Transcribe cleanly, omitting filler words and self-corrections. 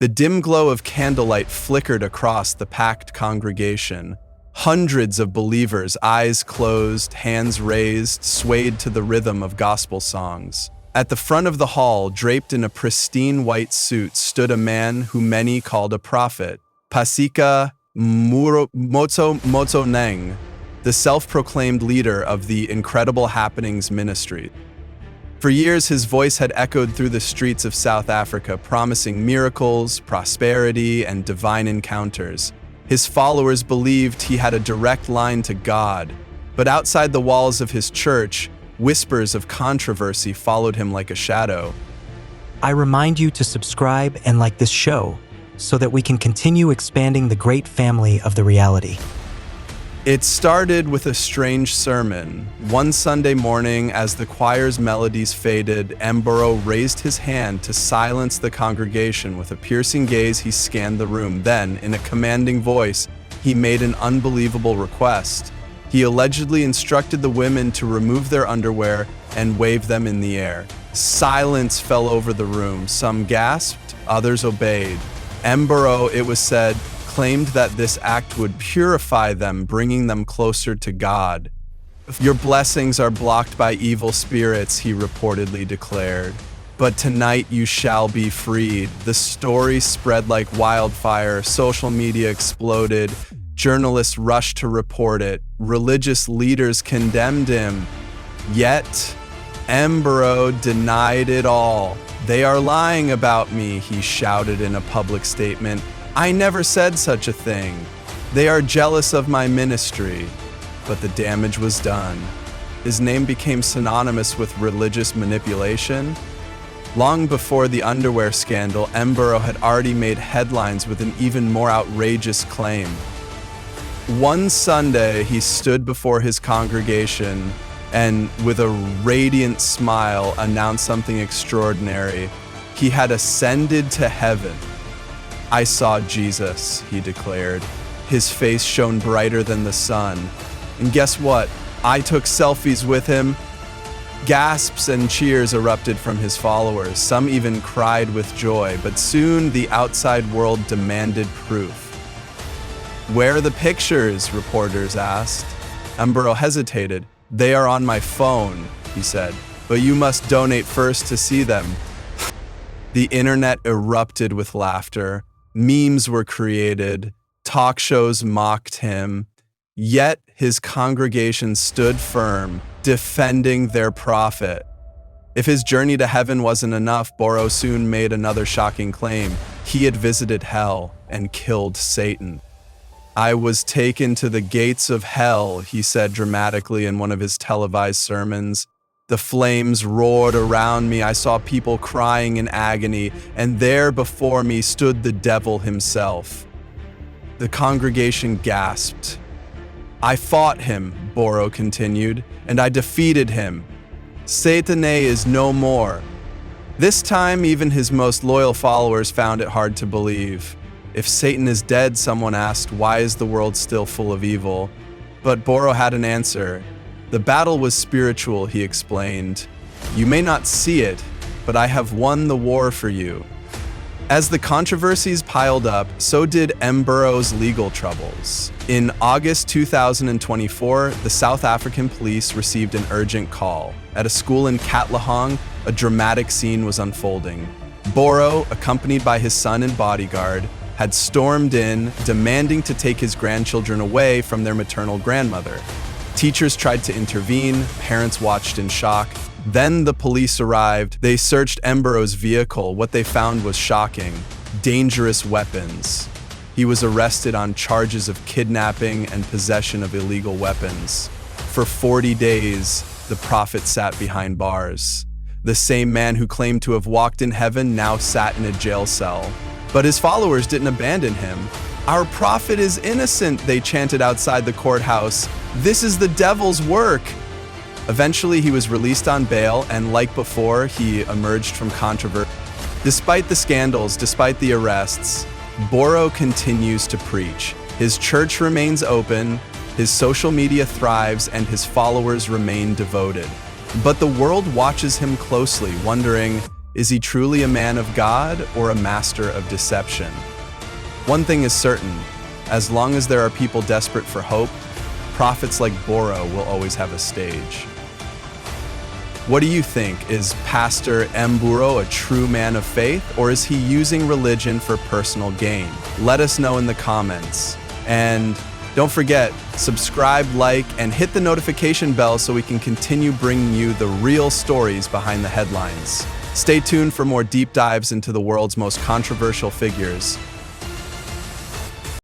The dim glow of candlelight flickered across the packed congregation. Hundreds of believers, eyes closed, hands raised, swayed to the rhythm of gospel songs. At the front of the hall, draped in a pristine white suit, stood a man who many called a prophet, Pasika Moto Neng, the self-proclaimed leader of the Incredible Happenings ministry. For years, his voice had echoed through the streets of South Africa, promising miracles, prosperity, and divine encounters. His followers believed he had a direct line to God, but outside the walls of his church, whispers of controversy followed him like a shadow. I remind you to subscribe and like this show so that we can continue expanding the great family of the reality. It started with a strange sermon. One Sunday morning, as the choir's melodies faded, Mboro raised his hand to silence the congregation. With a piercing gaze, he scanned the room. Then, in a commanding voice, he made an unbelievable request. He allegedly instructed the women to remove their underwear and wave them in the air. Silence fell over the room. Some gasped, others obeyed. Mboro, it was said, claimed that this act would purify them, bringing them closer to God. Your blessings are blocked by evil spirits, he reportedly declared. But tonight you shall be freed. The story spread like wildfire. Social media exploded. Journalists rushed to report it. Religious leaders condemned him. Yet, Mboro denied it all. They are lying about me, he shouted in a public statement. I never said such a thing. They are jealous of my ministry. But the damage was done. His name became synonymous with religious manipulation. Long before the underwear scandal, Mboro had already made headlines with an even more outrageous claim. One Sunday, he stood before his congregation and, with a radiant smile, announced something extraordinary. He had ascended to heaven. I saw Jesus, he declared. His face shone brighter than the sun. And guess what? I took selfies with him. Gasps and cheers erupted from his followers. Some even cried with joy, but soon the outside world demanded proof. Where are the pictures? Reporters asked. Mboro hesitated. They are on my phone, he said, but you must donate first to see them. The internet erupted with laughter. Memes were created. Talk shows mocked him. Yet his congregation stood firm, defending their prophet. If his journey to heaven wasn't enough, Mboro soon made another shocking claim. He had visited hell and killed Satan. I was taken to the gates of hell, he said dramatically in one of his televised sermons. The flames roared around me. I saw people crying in agony, and there before me stood the devil himself. The congregation gasped. I fought him, Mboro continued, and I defeated him. Satan is no more. This time, even his most loyal followers found it hard to believe. If Satan is dead, someone asked, why is the world still full of evil? But Mboro had an answer. The battle was spiritual, he explained. You may not see it, but I have won the war for you. As the controversies piled up, so did Mboro's legal troubles. In August 2024, the South African police received an urgent call. At a school in Katlehong, a dramatic scene was unfolding. Mboro, accompanied by his son and bodyguard, had stormed in, demanding to take his grandchildren away from their maternal grandmother. Teachers tried to intervene, parents watched in shock. Then the police arrived. They searched Mboro's vehicle. What they found was shocking: dangerous weapons. He was arrested on charges of kidnapping and possession of illegal weapons. For 40 days, the prophet sat behind bars. The same man who claimed to have walked in heaven now sat in a jail cell. But his followers didn't abandon him. Our prophet is innocent, they chanted outside the courthouse. This is the devil's work. Eventually, he was released on bail, and like before, he emerged from controversy. Despite the scandals, despite the arrests, Mboro continues to preach. His church remains open, his social media thrives, and his followers remain devoted. But the world watches him closely, wondering, Is he truly a man of God or a master of deception? One thing is certain, as long as there are people desperate for hope, prophets like Mboro will always have a stage. What do you think? Is Pastor Mboro a true man of faith, or is he using religion for personal gain? Let us know in the comments. And don't forget, subscribe, like, and hit the notification bell so we can continue bringing you the real stories behind the headlines. Stay tuned for more deep dives into the world's most controversial figures.